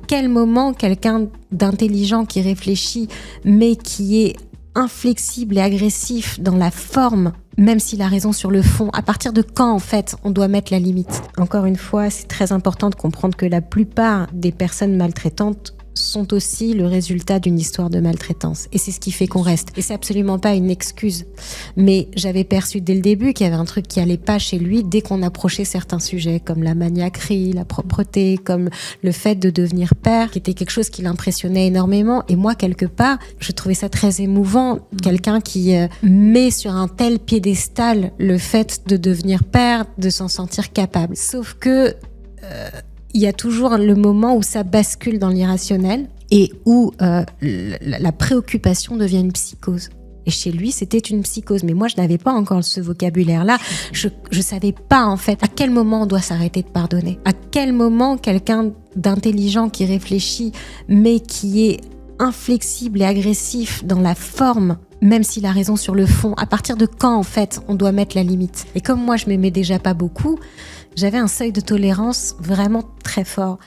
quel moment quelqu'un d'intelligent qui réfléchit, mais qui est inflexible et agressif dans la forme, même s'il a raison sur le fond, à partir de quand, en fait, on doit mettre la limite? Encore une fois, c'est très important de comprendre que la plupart des personnes maltraitantes sont aussi le résultat d'une histoire de maltraitance. Et c'est ce qui fait qu'on reste. Et c'est absolument pas une excuse. Mais j'avais perçu dès le début qu'il y avait un truc qui allait pas chez lui dès qu'on approchait certains sujets, comme la maniaquerie, la propreté, comme le fait de devenir père, qui était quelque chose qui l'impressionnait énormément. Et moi, quelque part, je trouvais ça très émouvant. Quelqu'un qui met sur un tel piédestal le fait de devenir père, de s'en sentir capable. Sauf que il y a toujours le moment où ça bascule dans l'irrationnel et où la préoccupation devient une psychose. Et chez lui, c'était une psychose. Mais moi, je n'avais pas encore ce vocabulaire-là. Je savais pas, en fait, à quel moment on doit s'arrêter de pardonner. À quel moment quelqu'un d'intelligent qui réfléchit, mais qui est inflexible et agressif dans la forme, même s'il a raison sur le fond, à partir de quand, en fait, on doit mettre la limite. Et comme moi, je m'aimais déjà pas beaucoup, j'avais un seuil de tolérance vraiment très fort.